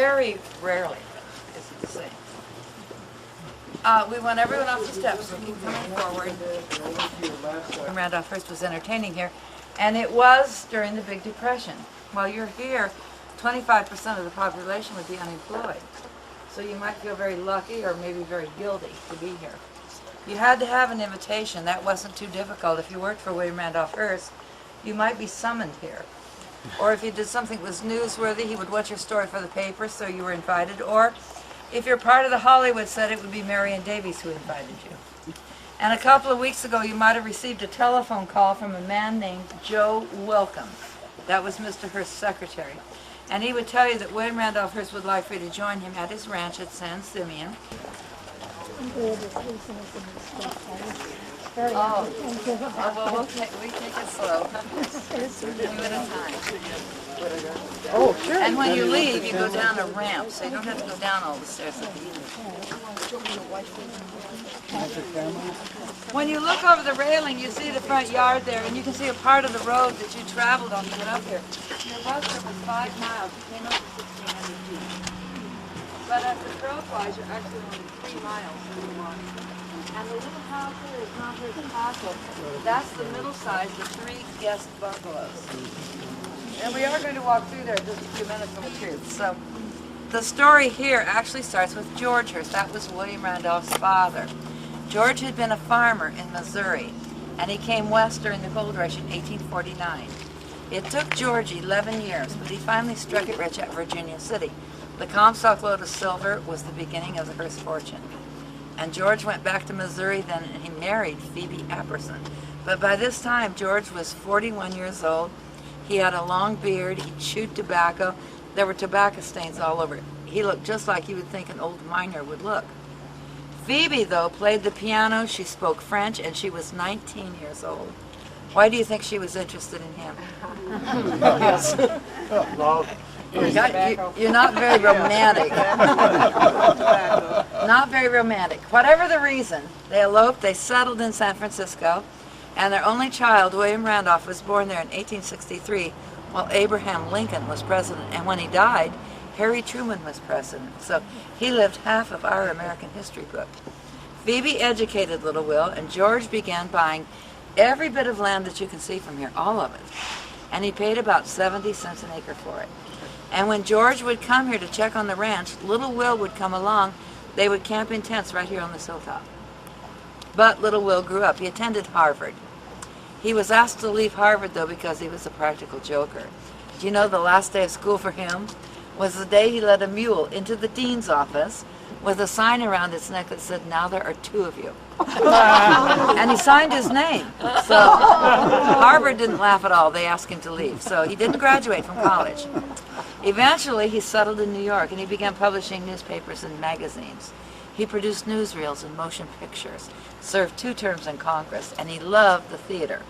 very rarely is it the same. We want everyone off the steps, so keep coming forward. Randolph Hearst was entertaining here, and it was during the Big Depression. While you're here, 25% of the population would be unemployed. So you might feel very lucky or maybe very guilty to be here. You had to have an invitation. That wasn't too difficult. If you worked for William Randolph Hearst, you might be summoned here. Or if you did something that was newsworthy, he would want your story for the paper, so you were invited. Or if you're part of the Hollywood set, it would be Marion Davies who invited you. And a couple of weeks ago, you might have received a telephone call from a man named Joe Welcome. That was Mr. Hearst's secretary. And he would tell you that William Randolph Hearst would like for you to join him at his ranch at San Simeon. Well, we take it slow. Two at a time. Oh, sure. And when you leave, you go down a ramp, so you don't have to go down all the stairs at the end. When you look over the railing, you see the front yard there, and you can see a part of the road that you traveled on to get up here. Your bus trip was 5 miles. You came up to 1,600 feet. But as the crow flies, you're actually only 3 miles from the water. And the little house here is not Hearst Castle. That's the middle size, the 3 guest bungalows. And we are going to walk through there in just a few minutes from the truth. So the story here actually starts with George Hearst. That was William Randolph's father. George had been a farmer in Missouri, and he came west during the gold rush in 1849. It took George 11 years, but he finally struck it rich at Virginia City. The Comstock load of silver was the beginning of the Hearst fortune. And George went back to Missouri then, and he married Phoebe Apperson. But by this time, George was 41 years old. He had a long beard. He chewed tobacco. There were tobacco stains all over. He looked just like you would think an old miner would look. Phoebe, though, played the piano. She spoke French, and she was 19 years old. Why do you think she was interested in him? Yes. You're not very romantic. Not very romantic. Whatever the reason, they eloped, they settled in San Francisco, and their only child, William Randolph, was born there in 1863 while Abraham Lincoln was president. And when he died, Harry Truman was president. So he lived half of our American history book. Phoebe educated little Will, and George began buying every bit of land that you can see from here, all of it. And he paid about 70 cents an acre for it. And when George would come here to check on the ranch, little Will would come along. They would camp in tents right here on this hilltop. But little Will grew up. He attended Harvard. He was asked to leave Harvard, though, because he was a practical joker. Do you know the last day of school for him was the day he led a mule into the dean's office with a sign around its neck that said, "Now there are 2 of you." And he signed his name. So Harvard didn't laugh at all. They asked him to leave. So he didn't graduate from college. Eventually, he settled in New York, and he began publishing newspapers and magazines. He produced newsreels and motion pictures, served 2 terms in Congress, and he loved the theater.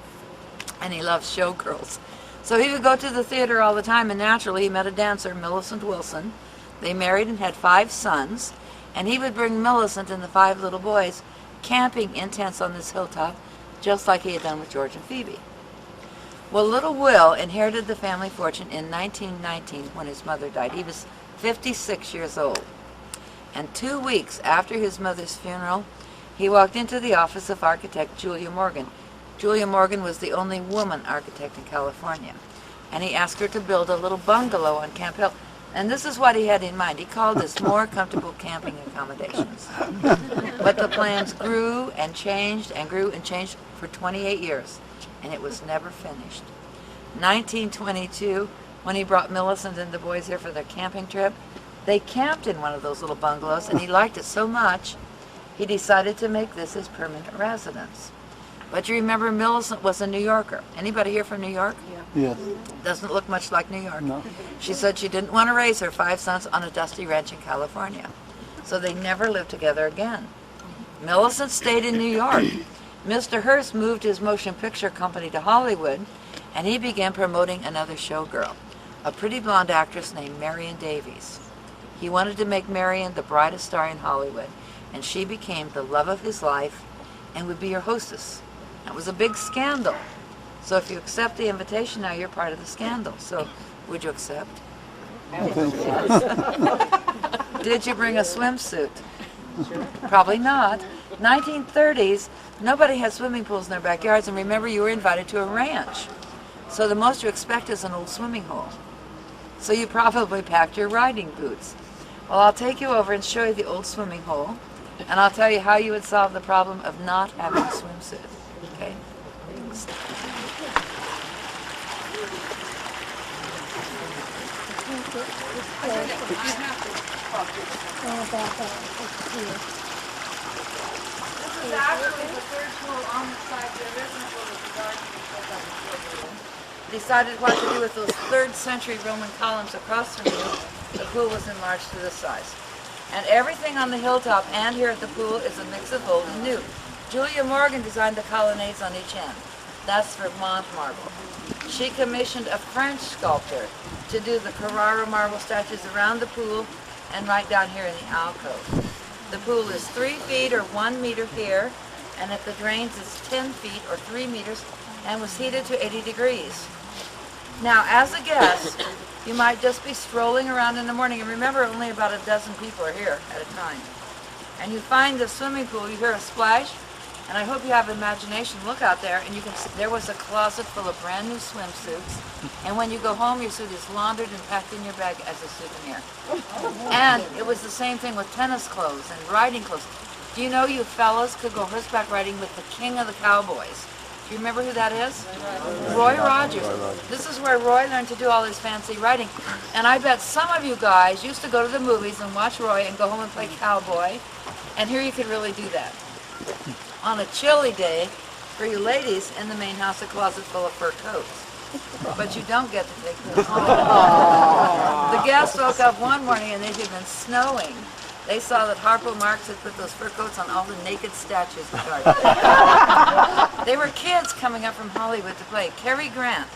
And he loved showgirls. So he would go to the theater all the time, and naturally he met a dancer, Millicent Wilson. They married and had 5 sons, and he would bring Millicent and the 5 little boys camping in tents on this hilltop, just like he had done with George and Phoebe. Well, little Will inherited the family fortune in 1919 when his mother died. He was 56 years old. And 2 weeks after his mother's funeral, he walked into the office of architect Julia Morgan. Julia Morgan was the only woman architect in California. And he asked her to build a little bungalow on Camp Hill. And this is what he had in mind. He called this more comfortable camping accommodations. But the plans grew and changed and grew and changed for 28 years. And it was never finished. 1922, when he brought Millicent and the boys here for their camping trip, they camped in one of those little bungalows, and he liked it so much, he decided to make this his permanent residence. But you remember, Millicent was a New Yorker. Anybody here from New York? Yes. Doesn't look much like New York. No. She said she didn't want to raise her 5 sons on a dusty ranch in California. So they never lived together again. Millicent stayed in New York. Mr. Hearst moved his motion picture company to Hollywood, and he began promoting another showgirl, a pretty blonde actress named Marion Davies. He wanted to make Marion the brightest star in Hollywood, and she became the love of his life and would be your hostess. It was a big scandal. So if you accept the invitation now, you're part of the scandal. So would you accept? Did you bring a swimsuit? Probably not. 1930s, nobody had swimming pools in their backyards, and remember, you were invited to a ranch. So the most you expect is an old swimming hole. So you probably packed your riding boots. Well, I'll take you over and show you the old swimming hole, and I'll tell you how you would solve the problem of not having a swimsuit. Okay? This is actually the third pool on the side. There isn't a pool of the garden because that was decided what to do with those 3rd century Roman columns across from you. The pool was enlarged to this size. And everything on the hilltop and here at the pool is a mix of old and new. Julia Morgan designed the colonnades on each end. That's Vermont marble. She commissioned a French sculptor to do the Carrara marble statues around the pool and right down here in the alcove. The pool is 3 feet or 1 meter here, and at the drains it's 10 feet or 3 meters and was heated to 80 degrees. Now, as a guest, you might just be strolling around in the morning, and remember, only about a dozen people are here at a time. And you find the swimming pool, you hear a splash, and I hope you have imagination. Look out there, and you can see there was a closet full of brand new swimsuits, and when you go home, your suit is laundered and packed in your bag as a souvenir. And it was the same thing with tennis clothes and riding clothes. Do you know you fellas could go horseback riding with the king of the cowboys? Do you remember who that is? Roy Rogers. This is where Roy learned to do all his fancy riding. And I bet some of you guys used to go to the movies and watch Roy and go home and play cowboy. And here you could really do that. On a chilly day, for you ladies, in the main house, a closet full of fur coats. But you don't get to take those home. The guests woke up one morning and it had been snowing. They saw that Harpo Marx had put those fur coats on all the naked statues in the garden. They were kids coming up from Hollywood to play. Cary Grant,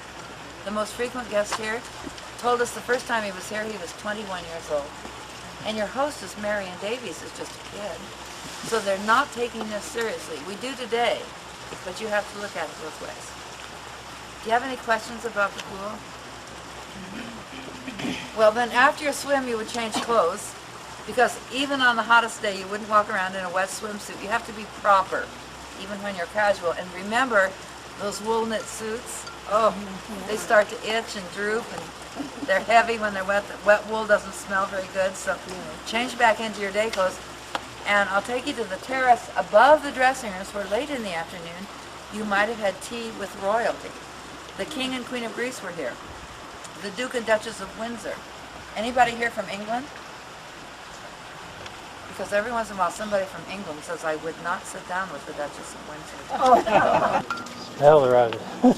the most frequent guest here, told us the first time he was here he was 21 years old. And your hostess, Marion Davies, is just a kid. So they're not taking this seriously. We do today, but you have to look at it both ways. Do you have any questions about the pool? Well, then after your swim, you would change clothes. Because even on the hottest day, you wouldn't walk around in a wet swimsuit. You have to be proper, even when you're casual. And remember, those wool knit suits, oh, they start to itch and droop, and they're heavy when they're wet. The wet wool doesn't smell very good, so change back into your day clothes. And I'll take you to the terrace above the dressing rooms where late in the afternoon, you might have had tea with royalty. The King and Queen of Greece were here. The Duke and Duchess of Windsor. Anybody here from England? Because every once in a while somebody from England says, I would not sit down with the Duchess of Windsor. Hell, right. And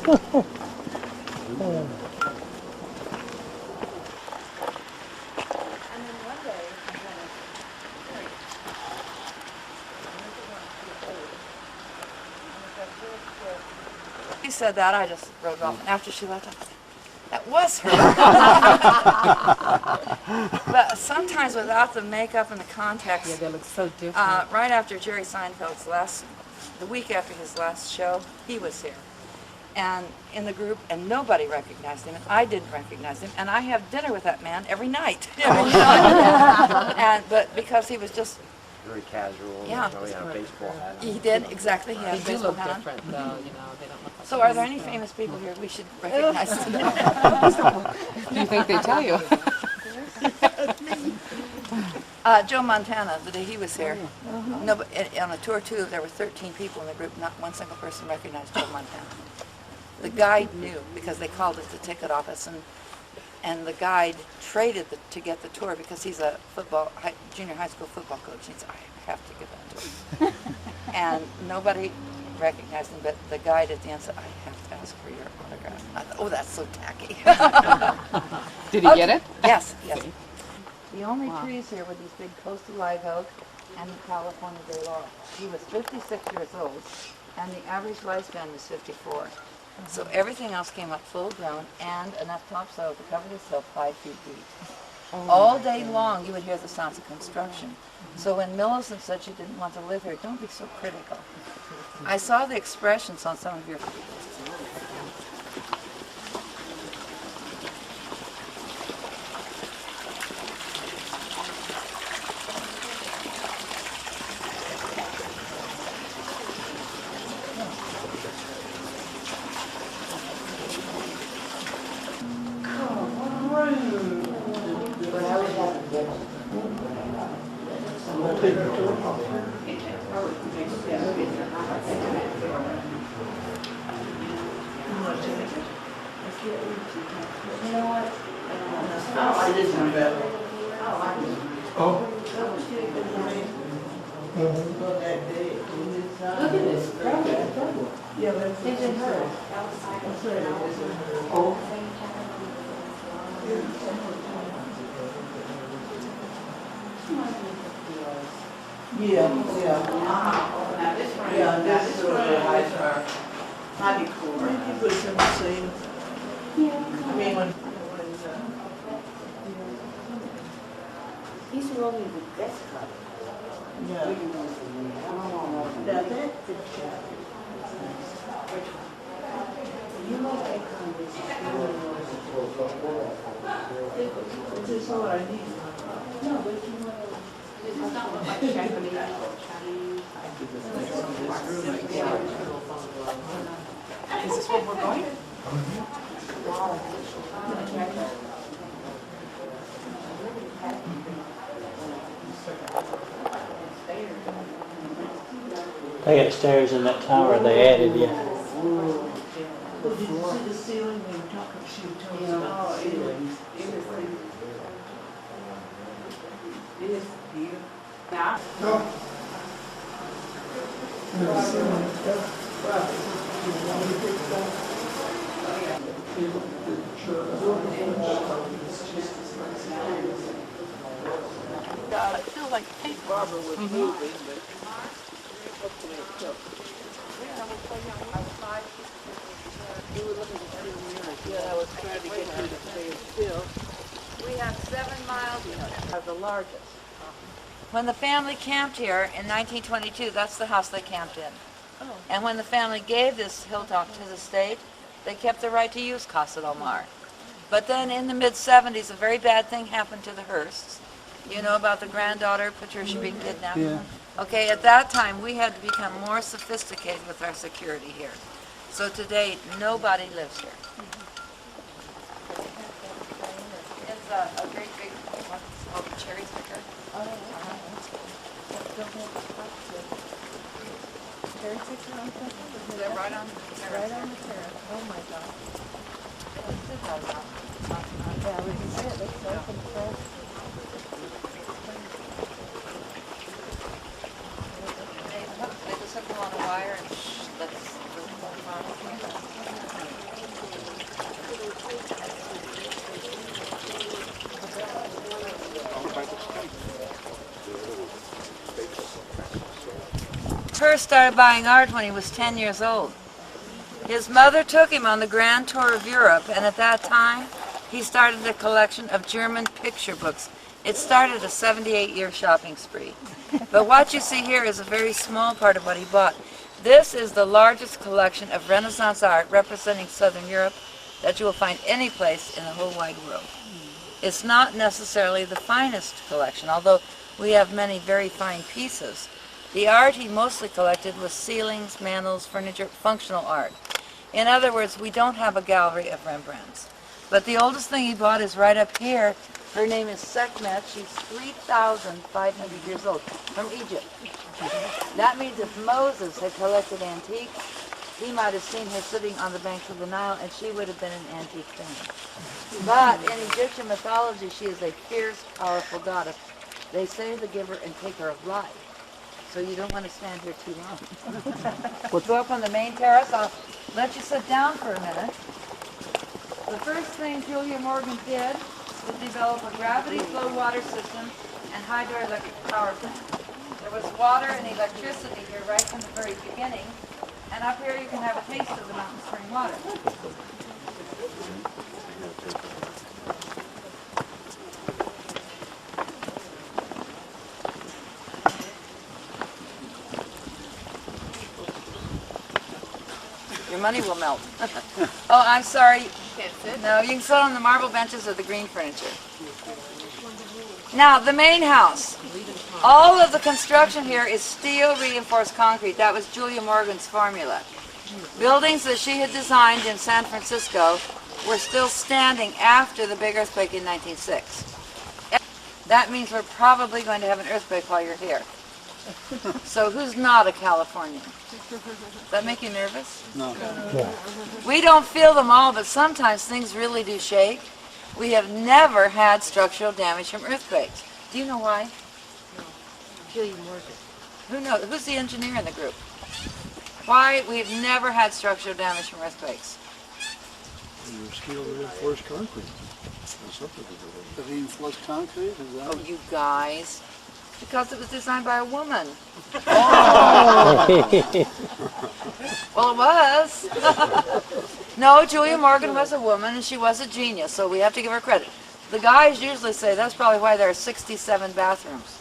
then one day, she said that, I just wrote off. And after she left, I said, that was her. But sometimes without the makeup and the context. Yeah, they look so different. Right after Jerry Seinfeld's the week after his last show, he was here. And in the group, and nobody recognized him, and I didn't recognize him, and I have dinner with that man every night. But because he was just very casual. Yeah. You know, he had a baseball hat. He did, exactly. He had a They do baseball look hat on. different, though. You know, they don't look like. So are there any famous people here we should recognize today? Do you think they tell you? Joe Montana, the day he was here. No, but on a tour too, there were 13 people in the group. Not one single person recognized Joe Montana. The guide knew because they called it the ticket office, and the guide traded to get the tour because he's a junior high school football coach. He said, I have to give that to him. And nobody recognized him, but the guide at the end said, I have to ask for your autograph. I thought, oh, that's so tacky. Did he get it? Yes, yes. The only trees here were these big coastal live oak and the California bay laurel. He was 56 years old, and the average lifespan was 54. So everything else came up full grown and enough topsoil to cover this hill 5 feet deep. All day long you would hear the sounds of construction. So when Millicent said she didn't want to live here, don't be so critical. I saw the expressions on some of your faces. He's rolling the best cut. Is this where we're going? They got stairs in that tower they added, yeah. Did you see the ceiling? We were talking, she was telling us about the ceiling. It is beautiful. Now, I feel like paint. Barbara was moving, but yeah, I was trying to get you to stay still. We have 7 miles. Are the largest. When the family camped here in 1922, that's the house they camped in. And when the family gave this hilltop to the state, they kept the right to use Casa del Mar. But then in the mid-70s, a very bad thing happened to the Hearsts. You know about the granddaughter, Patricia, being kidnapped? Yeah. Okay, at that time, we had to become more sophisticated with our security here. So to date, nobody lives here. It's a great big, what's called a cherry picker. They're right on the terrace. Right on the terrace. Oh my God. Yeah, we can see it. It's so controlled. They just hook them on a wire and that's Hearst started buying art when he was 10 years old. His mother took him on the grand tour of Europe, and at that time, he started a collection of German picture books. It started a 78-year shopping spree. But what you see here is a very small part of what he bought. This is the largest collection of Renaissance art representing Southern Europe that you will find any place in the whole wide world. It's not necessarily the finest collection, although we have many very fine pieces. The art he mostly collected was ceilings, mantels, furniture, functional art. In other words, we don't have a gallery of Rembrandts. But the oldest thing he bought is right up here. Her name is Sekhmet. She's 3,500 years old, from Egypt. That means if Moses had collected antiques, he might have seen her sitting on the banks of the Nile, and she would have been an antique queen. But in Egyptian mythology, she is a fierce, powerful goddess. They say the giver and taker of life. So you don't want to stand here too long. We'll go up on the main terrace. I'll let you sit down for a minute. The first thing Julia Morgan did was develop a gravity flow water system and hydroelectric power plant. There was water and electricity here right from the very beginning, and up here you can have a taste of the mountain spring water. Your money will melt. Oh, I'm sorry. You can't sit? No, you can sit on the marble benches or the green furniture. Now, the main house. All of the construction here is steel reinforced concrete. That was Julia Morgan's formula. Buildings that she had designed in San Francisco were still standing after the big earthquake in 1906. That means we're probably going to have an earthquake while you're here. So who's not a Californian? Does that make you nervous? No. Yeah. We don't feel them all, but sometimes things really do shake. We have never had structural damage from earthquakes. Do you know why? Who knows? Who's the engineer in the group? Why we've never had structural damage from earthquakes? Your steel reinforced concrete. That's something to do with The reinforced concrete, is that? Oh, you guys. Because it was designed by a woman. Well, it was. No, Julia Morgan was a woman and she was a genius, so we have to give her credit. The guys usually say that's probably why there are 67 bathrooms.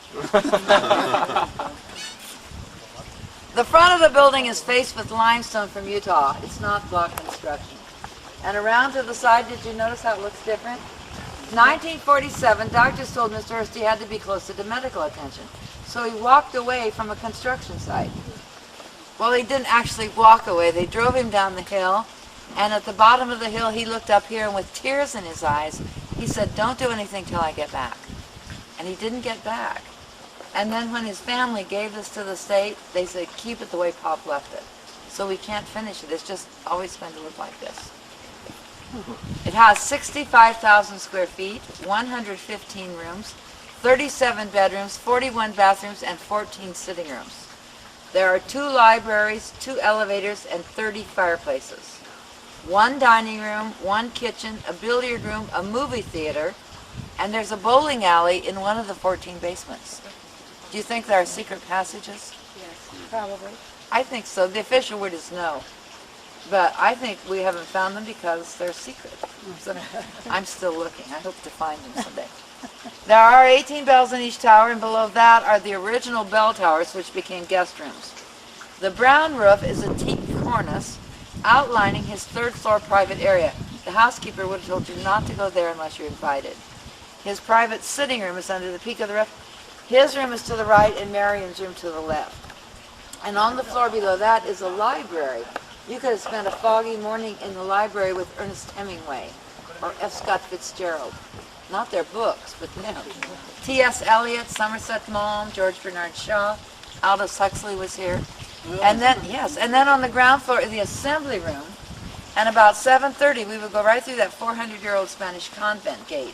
The front of the building is faced with limestone from Utah. It's not block construction. And around to the side, did you notice how it looks different? 1947, doctors told Mr. Hearst he had to be closer to medical attention. So he walked away from a construction site. Well, he didn't actually walk away. They drove him down the hill. And at the bottom of the hill, he looked up here, and with tears in his eyes, he said, "Don't do anything till I get back." And he didn't get back. And then when his family gave this to the state, they said, "Keep it the way Pop left it." So we can't finish it. It's just always going to look like this. It has 65,000 square feet, 115 rooms, 37 bedrooms, 41 bathrooms, and 14 sitting rooms. There are 2 libraries, 2 elevators, and 30 fireplaces. 1 dining room, 1 kitchen, a billiard room, a movie theater, and there's a bowling alley in one of the 14 basements. Do you think there are secret passages? Yes, probably. I think so. The official word is no. But I think we haven't found them because they're secret. So I'm still looking. I hope to find them someday. There are 18 bells in each tower, and below that are the original bell towers, which became guest rooms. The brown roof is a teak cornice outlining his 3rd floor private area. The housekeeper would have told you not to go there unless you're invited. His private sitting room is under the peak of the roof. His room is to the right and Marion's room to the left. And on the floor below that is a library. You could have spent a foggy morning in the library with Ernest Hemingway or F. Scott Fitzgerald. Not their books, but them. T.S. Eliot, Somerset Maugham, George Bernard Shaw, Aldous Huxley was here. And then, yes, and then on the ground floor is the assembly room. And about 7:30, we would go right through that 400-year-old Spanish convent gate.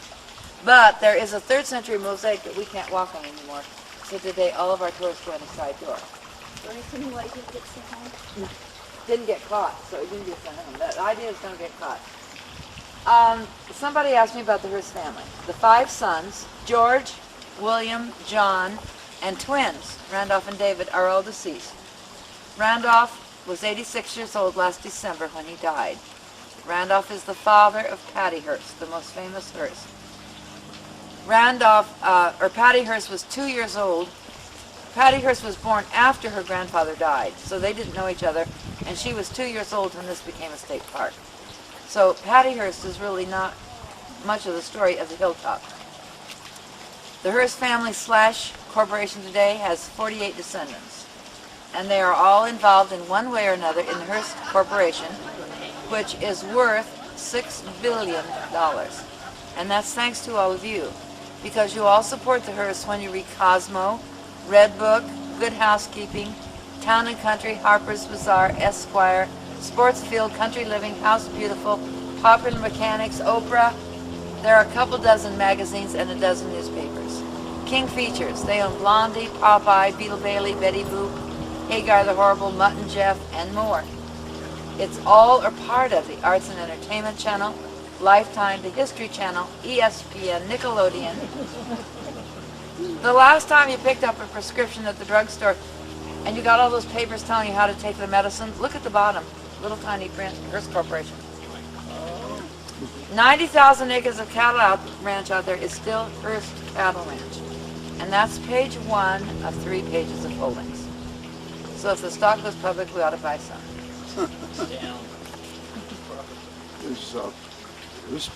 But there is a 3rd century mosaic that we can't walk on anymore. So today, all of our tours go in the side door. Didn't get caught, so it didn't get sent home. The idea is don't get caught. Somebody asked me about the Hearst family. The 5 sons, George, William, John, and twins, Randolph and David, are all deceased. Randolph was 86 years old last December when he died. Randolph is the father of Patty Hearst, the most famous Hearst. Patty Hearst was 2 years old. Patty Hearst was born after her grandfather died, so they didn't know each other, and she was 2 years old when this became a state park. So Patty Hearst is really not much of the story of the hilltop. The Hearst family / corporation today has 48 descendants, and they are all involved in one way or another in the Hearst Corporation, which is worth $6 billion. And that's thanks to all of you, because you all support the Hearst when you read Cosmo, Red Book, Good Housekeeping, Town and Country, Harper's Bazaar, Esquire, Sportsfield, Country Living, House Beautiful, Popular Mechanics, Oprah. There are a couple dozen magazines and a dozen newspapers. King Features, they own Blondie, Popeye, Beetle Bailey, Betty Boop, Hagar the Horrible, Mutt and Jeff, and more. It's all or part of the Arts and Entertainment Channel, Lifetime, the History Channel, ESPN, Nickelodeon. The last time you picked up a prescription at the drugstore and you got all those papers telling you how to take the medicine, look at the bottom, little tiny print, Hearst Corporation. 90,000 acres of cattle ranch out there is still Hearst Cattle Ranch. And that's page 1 of 3 pages of holdings. So if the stock goes public, we ought to buy some. This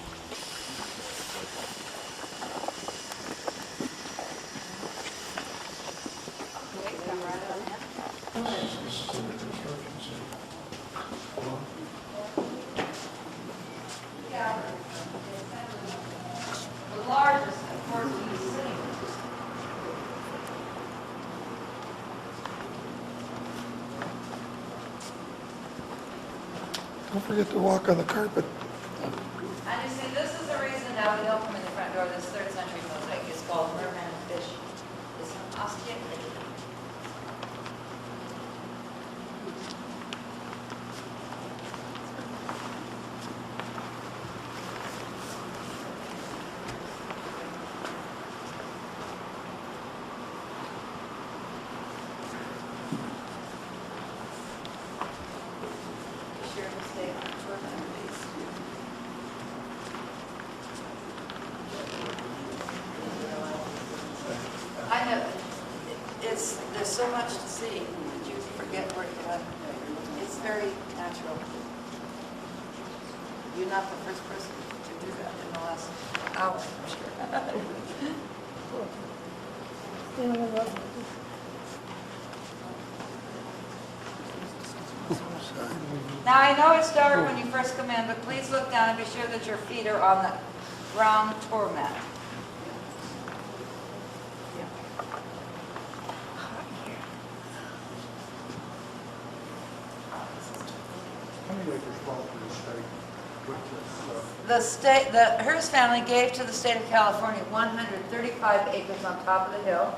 The largest, of course, is sitting. Don't forget to walk on the carpet. And you see, this is the reason now we don't come in the front door. This 3rd century mosaic is called Merman Fish. It's from Ostia, Italy. Share the statement for them, please. I know, there's so much to see that you forget where you are. It's very natural. You're not the first person to do that in the last hour, I'm sure. Now, I know it's dark when you first come in, but please look down and be sure that your feet are on the brown tour mat. The Hearst family gave to the state of California 135 acres on top of the hill.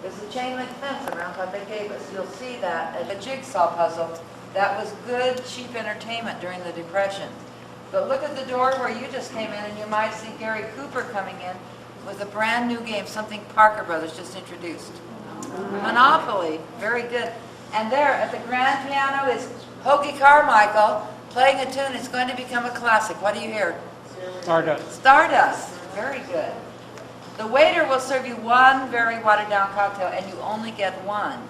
There's a chain link fence around what they gave us. You'll see that as a jigsaw puzzle. That was good, cheap entertainment during the Depression. But look at the door where you just came in, and you might see Gary Cooper coming in with a brand new game, something Parker Brothers just introduced. Monopoly, very good. And there at the grand piano is Hoagie Carmichael playing a tune. It's going to become a classic. What do you hear? Stardust. Stardust, very good. The waiter will serve you one very watered down cocktail, and you only get one.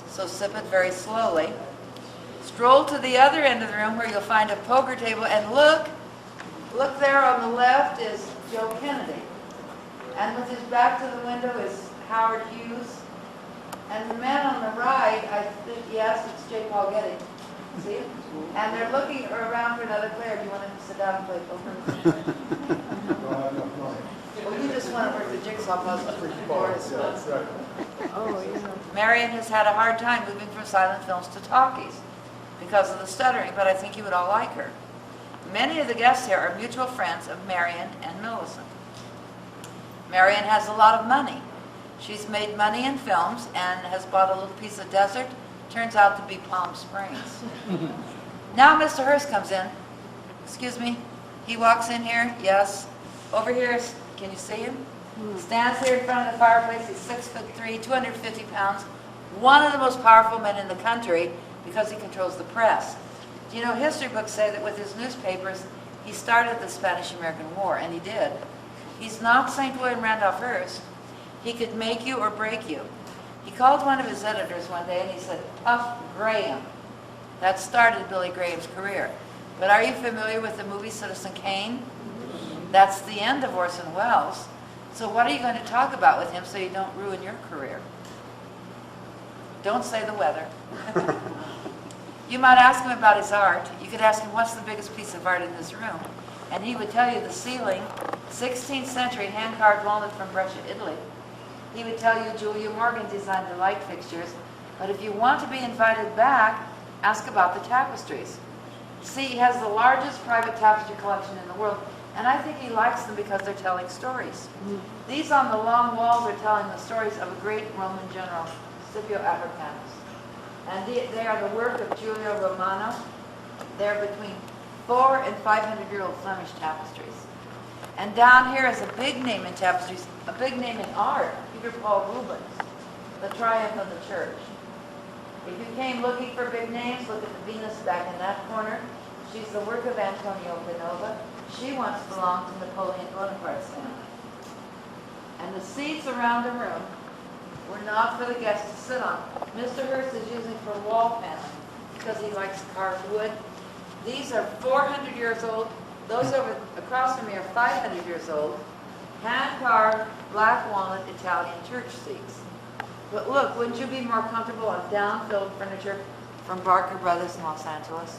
So sip it very slowly. Stroll to the other end of the room where you'll find a poker table, and look there on the left is Joe Kennedy. And with his back to the window is Howard Hughes. And the man on the right, I think, yes, it's J. Paul Getty. See it? And they're looking around for another player. Do you want to sit down and play poker? Well, you just want to work the jigsaw puzzle for Boris. Marion has had a hard time moving from silent films to talkies because of the stuttering, but I think you would all like her. Many of the guests here are mutual friends of Marion and Millicent. Marion has a lot of money. She's made money in films and has bought a little piece of desert. Turns out to be Palm Springs. Now Mr. Hearst comes in. Excuse me. He walks in here. Yes. Over here, can you see him? Stands here in front of the fireplace. He's 6'3", 250 pounds. One of the most powerful men in the country because he controls the press. You know, history books say that with his newspapers, he started the Spanish-American War, and he did. He's not St. William Randolph Hearst. He could make you or break you. He called one of his editors one day and he said, Puff Graham. That started Billy Graham's career. But are you familiar with the movie Citizen Kane? That's the end of Orson Welles. So what are you going to talk about with him so you don't ruin your career? Don't say the weather. You might ask him about his art. You could ask him, what's the biggest piece of art in this room? And he would tell you the ceiling, 16th century hand-carved walnut from Brescia, Italy. He would tell you Julia Morgan designed the light fixtures. But if you want to be invited back, ask about the tapestries. See, he has the largest private tapestry collection in the world, and I think he likes them because they're telling stories. These on the long walls are telling the stories of a great Roman general, Scipio Africanus. And they are the work of Giulio Romano. They're between 400- and 500-year-old Flemish tapestries. And down here is a big name in tapestries, a big name in art, Peter Paul Rubens, The Triumph of the Church. If you came looking for big names, look at the Venus back in that corner. She's the work of Antonio Canova. She once belonged to Napoleon Bonaparte's family. And the seats around the room were not for the guests to sit on. Mr. Hearst is using for wall paneling because he likes carved wood. These are 400 years old. Those over across from me are 500 years old. Hand-carved black walnut Italian church seats. But look, wouldn't you be more comfortable on down-filled furniture from Barker Brothers in Los Angeles?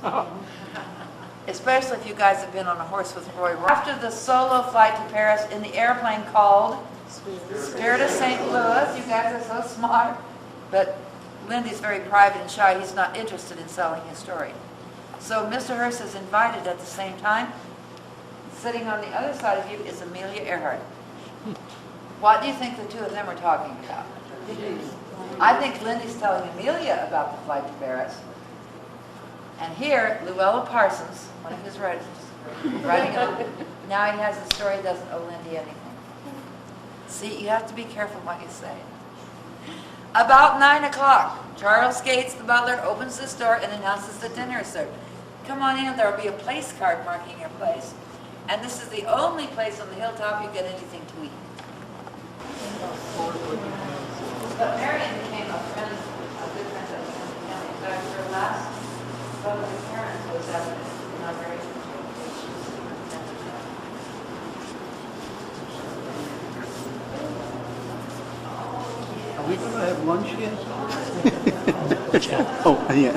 Especially if you guys have been on a horse with Roy. After the solo flight to Paris in the airplane called Spirit of St. Louis, you guys are so smart. But Lindy's very private and shy. He's not interested in selling his story. So Mr. Hearst is invited at the same time. Sitting on the other side of you is Amelia Earhart. What do you think the two of them are talking about? I think Lindy's telling Amelia about the flight to Paris. And here, Llewellyn Parsons, one of his writers, writing it. Now he has a story that doesn't owe Lindy anything. See, you have to be careful what you say. About 9 o'clock, Charles Gates, the butler, opens this door and announces the dinner is served. Come on in, there will be a place card marking your place. And this is the only place on the hilltop you get anything to eat. But Marion became a friend, a good friend of the family. In fact, her last public appearance was at the inauguration. Are we going to have lunch yet? Oh, yeah.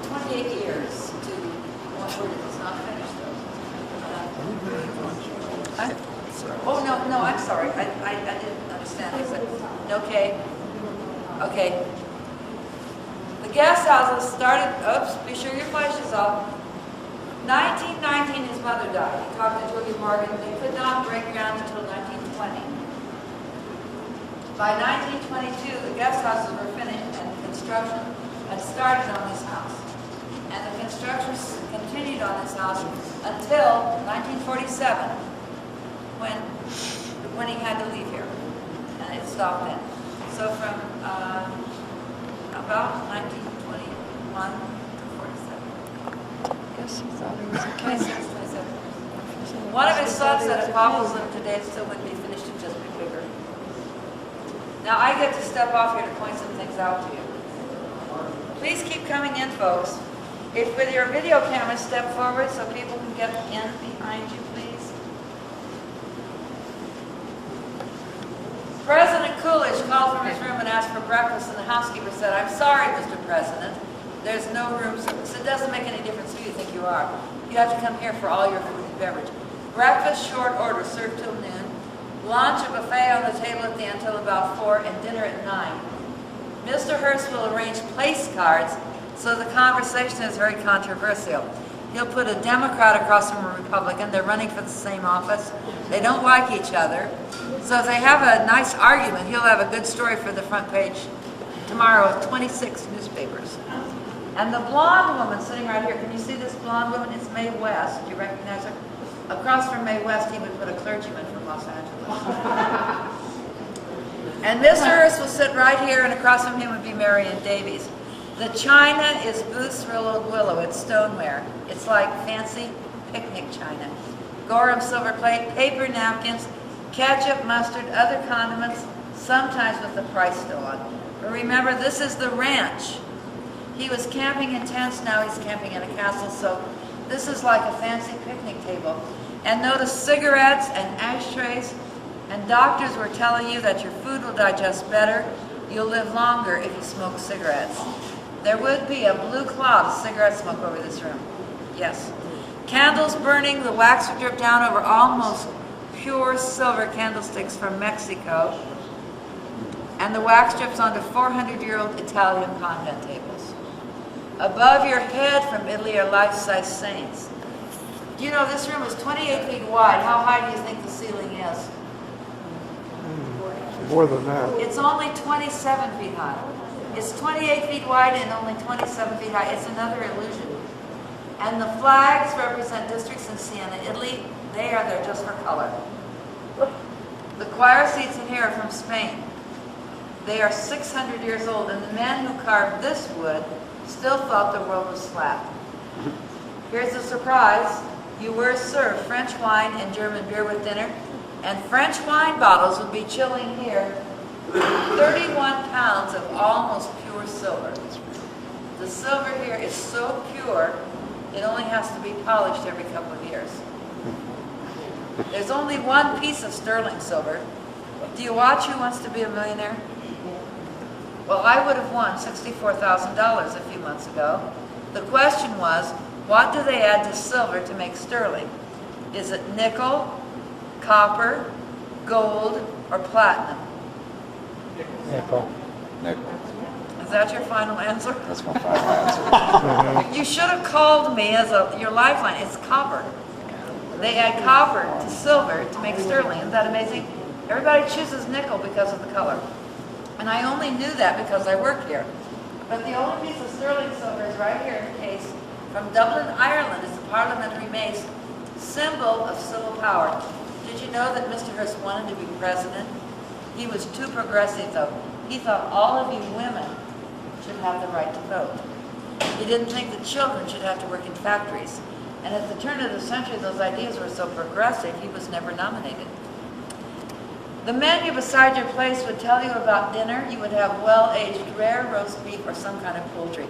28 years to one word that's not finished though. Oh, no, I'm sorry. I didn't understand. I said, okay. Okay. The guest houses started, oops, be sure your flash is off. 1919, his mother died. He talked to Julia Morgan. They could not break ground until 1920. By 1922, the guest houses were finished and construction had started on this house. And the construction continued on this house until 1947, when he had to leave here, and it stopped then. So from about 1921 to 47. Guess he thought he was a 26, 27. One of his thoughts that if Papa's lived today, it still wouldn't be finished, it'd just be bigger. Now I get to step off here to point some things out to you. Please keep coming in, folks. If with your video camera, step forward so people can get in behind you, please. President Coolidge called from his room and asked for breakfast, and the housekeeper said, "I'm sorry, Mr. President, there's no room service. It doesn't make any difference who you think you are. You have to come here for all your food and beverage. Breakfast, short order, served till noon. Lunch, a buffet on the table at the end till about 4, and dinner at 9. Mr. Hearst will arrange place cards, so the conversation is very controversial. He'll put a Democrat across from a Republican. They're running for the same office. They don't like each other. So if they have a nice argument, he'll have a good story for the front page tomorrow of 26 newspapers. And the blonde woman sitting right here, can you see this blonde woman? It's Mae West. Do you recognize her? Across from Mae West, he would put a clergyman from Los Angeles. And Mr. Hearst will sit right here, and across from him would be Marion Davies. The china is Booth's Rolled Willow. It's stoneware. It's like fancy picnic china. Gorham silver plate, paper napkins, ketchup, mustard, other condiments, sometimes with the price still on. But remember, this is the ranch. He was camping in tents, now he's camping in a castle, so this is like a fancy picnic table. And notice cigarettes and ashtrays, and doctors were telling you that your food will digest better, you'll live longer if you smoke cigarettes. There would be a blue cloud of cigarette smoke over this room. Yes. Candles burning, the wax would drip down over almost pure silver candlesticks from Mexico, and the wax drips onto 400-year-old Italian convent tables. Above your head from Italy are life-size saints. You know, this room is 28 feet wide. How high do you think the ceiling is? More than that. It's only 27 feet high. It's 28 feet wide and only 27 feet high. It's another illusion. And the flags represent districts in Siena, Italy. They are there just for color. The choir seats in here are from Spain. They are 600 years old, and the men who carved this wood still thought the world was flat. Here's a surprise. You were served French wine and German beer with dinner, and French wine bottles would be chilling here 31 pounds of almost pure silver. The silver here is so pure, it only has to be polished every couple of years. There's only one piece of sterling silver. Do you watch Who Wants to Be a Millionaire? Well, I would have won $64,000 a few months ago. The question was, what do they add to silver to make sterling? Is it nickel, copper, gold, or platinum? Nickel. Nickel. Is that your final answer? That's my final answer. You should have called me as your lifeline. It's copper. They add copper to silver to make sterling. Isn't that amazing? Everybody chooses nickel because of the color. And I only knew that because I work here. But the only piece of sterling silver is right here in the case from Dublin, Ireland. It's a parliamentary mace, symbol of civil power. Did you know that Mr. Hearst wanted to be president? He was too progressive, though. He thought all of you women should have the right to vote. He didn't think that children should have to work in factories. And at the turn of the century, those ideas were so progressive, he was never nominated. The menu beside your place would tell you about dinner. You would have well-aged rare roast beef or some kind of poultry.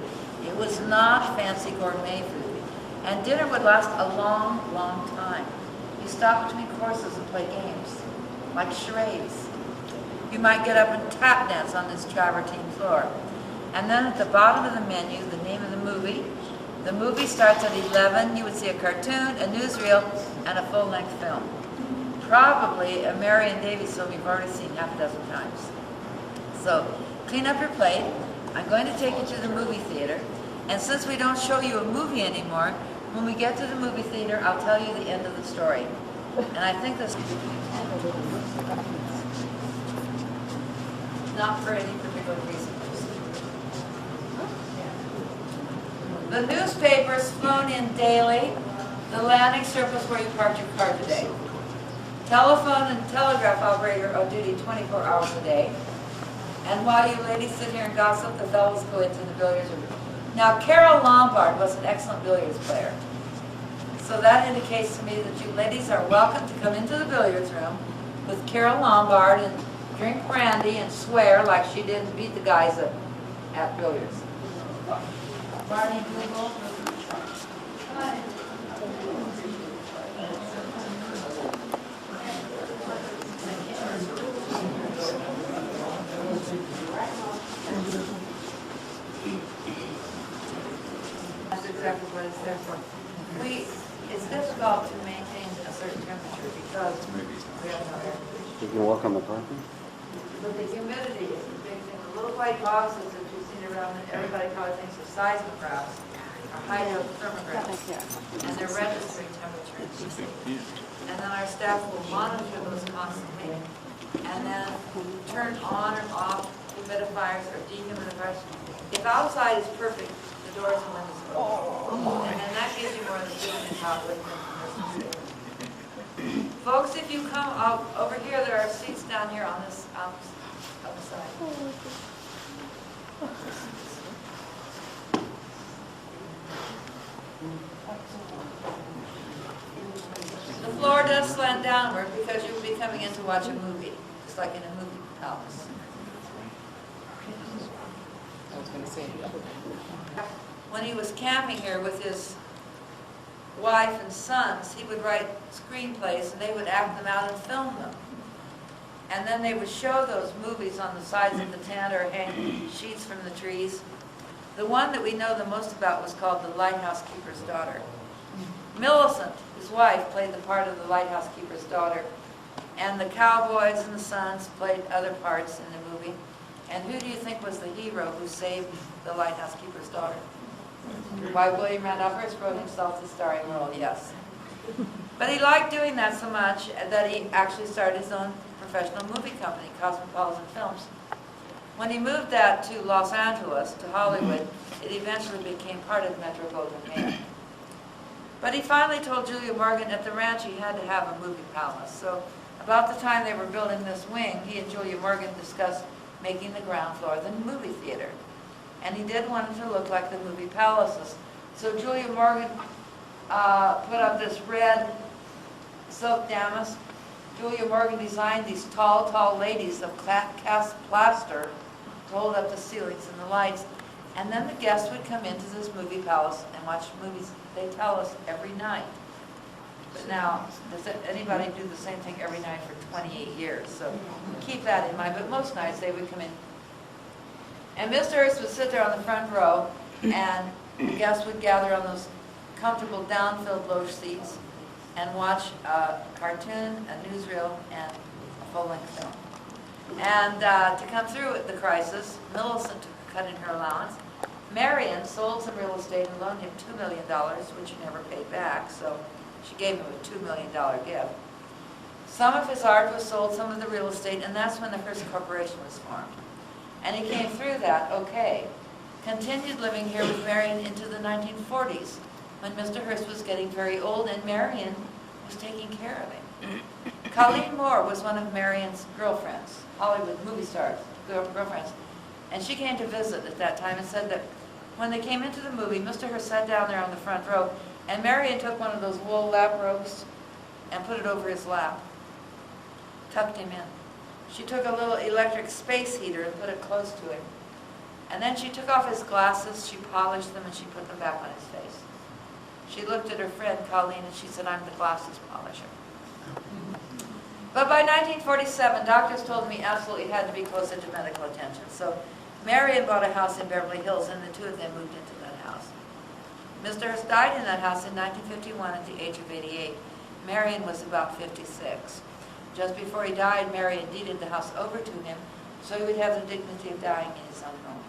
It was not fancy gourmet food. And dinner would last a long, long time. You stop between courses and play games, like charades. You might get up and tap dance on this travertine floor. And then at the bottom of the menu, the name of the movie. The movie starts at 11. You would see a cartoon, a newsreel, and a full-length film. Probably a Marion Davies film you've already seen half a dozen times. So clean up your plate. I'm going to take you to the movie theater. And since we don't show you a movie anymore, when we get to the movie theater, I'll tell you the end of the story. And I think this not for any particular reason. The newspapers flown in daily. The landing strip was where you parked your car today. Telephone and telegraph operator on duty 24 hours a day. And while you ladies sit here and gossip, the fellows go into the billiards room. Now, Carol Lombard was an excellent billiards player. So that indicates to me that you ladies are welcome to come into the billiards room with Carol Lombard and drink brandy and swear like she did and beat the guys at billiards. Barney Google. Hi. That's exactly what it's there for. It's difficult to maintain a certain temperature because we have no air conditioning. You can walk on the parking? But the humidity is the big thing. The little white boxes that you've seen around that everybody probably thinks are seismographs are hydrothermographs. And they're registering temperature. And then our staff will monitor those constantly. And then turn on or off humidifiers or dehumidifiers. If outside is perfect, the doors and windows are open. And then that gives you more than just hot with Folks, if you come out over here, there are seats down here on this other side. The floor does slant downward because you'll be coming in to watch a movie, just like in a movie palace. I was gonna say. When he was camping here with his wife and sons, he would write screenplays and they would act them out and film them. And then they would show those movies on the sides of the tent or hang sheets from the trees. The one that we know the most about was called The Lighthouse Keeper's Daughter. Millicent, his wife, played the part of the lighthouse keeper's daughter. And the cowboys and the sons played other parts in the movie. And who do you think was the hero who saved the lighthouse keeper's daughter? Why, William Randolph Hearst wrote himself the starring role, yes. But he liked doing that so much that he actually started his own professional movie company, Cosmopolitan Films. When he moved that to Los Angeles, to Hollywood, it eventually became part of Metro-Goldwyn-Mayer. But he finally told Julia Morgan at the ranch he had to have a movie palace. So about the time they were building this wing, he and Julia Morgan discussed making the ground floor the movie theater. And he did want it to look like the movie palaces. So Julia Morgan put up this red silk damask. Julia Morgan designed these tall, tall ladies of cast plaster to hold up the ceilings and the lights. And then the guests would come into this movie palace and watch movies, they tell us, every night. But now, does anybody do the same thing every night for 28 years? So keep that in mind. But most nights they would come in. And Mr. Hearst would sit there on the front row, and the guests would gather on those comfortable down-filled loge seats. and watch a cartoon, a newsreel, and a full-length film. And to come through the crisis, Millicent took a cut in her allowance. Marion sold some real estate and loaned him $2 million, which he never paid back, so she gave him a $2 million gift. Some of his art was sold, some of the real estate, and that's when the Hearst Corporation was formed. And he came through that okay. Continued living here with Marion into the 1940s, when Mr. Hearst was getting very old and Marion was taking care of him. Colleen Moore was one of Marion's girlfriends, Hollywood movie stars, girlfriends. And she came to visit at that time and said that when they came into the movie, Mr. Hearst sat down there on the front row, and Marion took one of those wool lap robes and put it over his lap, tucked him in. She took a little electric space heater and put it close to him. And then she took off his glasses, she polished them, and she put them back on his face. She looked at her friend, Colleen, and she said, "I'm the glasses polisher." But by 1947, doctors told him he absolutely had to be closer to medical attention. So Marion bought a house in Beverly Hills, and the two of them moved into that house. Mr. Hearst died in that house in 1951 at the age of 88. Marion was about 56. Just before he died, Marion deeded the house over to him so he would have the dignity of dying in his own home.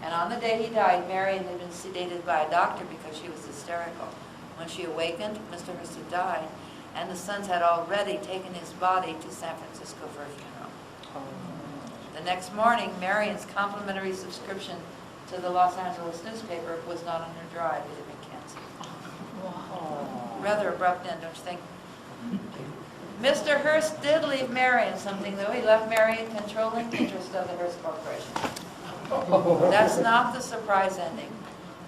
And on the day he died, Marion had been sedated by a doctor because she was hysterical. When she awakened, Mr. Hearst had died, and the sons had already taken his body to San Francisco for a funeral. The next morning, Marion's complimentary subscription to the Los Angeles newspaper was not on her drive. It had been canceled. Rather abrupt end, don't you think? Mr. Hearst did leave Marion something, though. He left Marion controlling interest of the Hearst Corporation. That's not the surprise ending.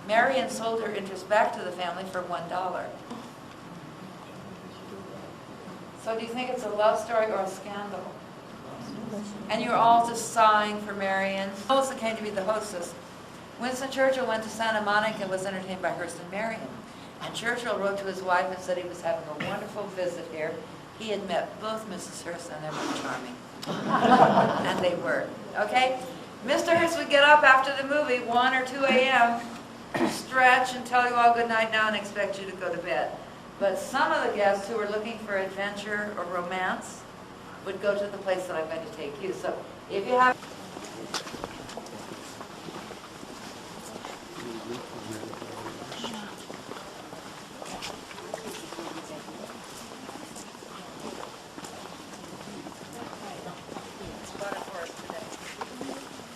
Marion sold her interest back to the family for $1. So do you think it's a love story or a scandal? And you're all just sighing for Marion. Melissa came to be the hostess. Winston Churchill went to Santa Monica and was entertained by Hearst and Marion. And Churchill wrote to his wife and said he was having a wonderful visit here. He had met both Mrs. Hearst and they were charming. And they were. Okay? Mr. Hearst would get up after the movie, 1 or 2 a.m., stretch and tell you all good night now and expect you to go to bed. But some of the guests who were looking for adventure or romance would go to the place that I'm going to take you. So if you have...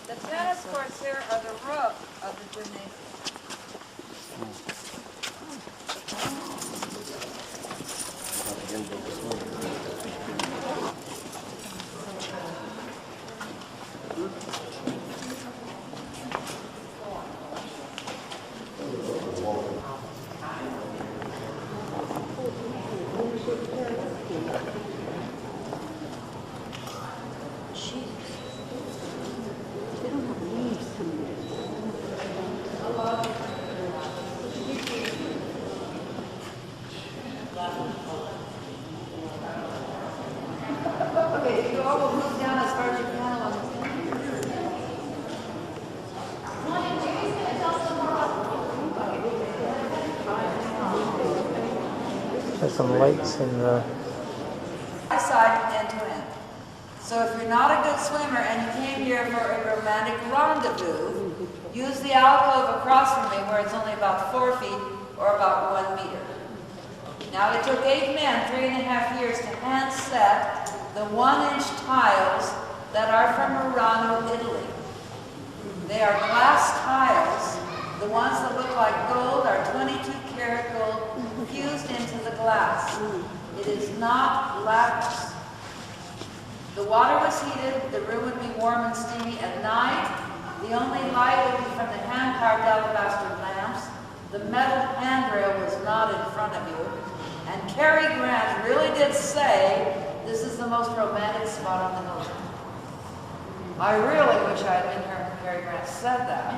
The tennis courts here are the roof of the gymnasium. Okay, if you all will move down as far as you can along the There's some lights in the... side end to end. So if you're not a good swimmer and you came here for a romantic rendezvous, use the alcove across from me where it's only about 4 feet or about 1 meter. Now it took 8 men 3.5 years to hand set the 1-inch tiles that are from Murano, Italy. They are glass tiles. The ones that look like gold are 22-karat gold fused into the glass. It is not lattice. The water was heated, the room would be warm and steamy at night. The only light would be from the hand-carved alabaster lamps. The metal handrail was not in front of you. And Cary Grant really did say, this is the most romantic spot on the hill. I really wish I had been here when Cary Grant said that.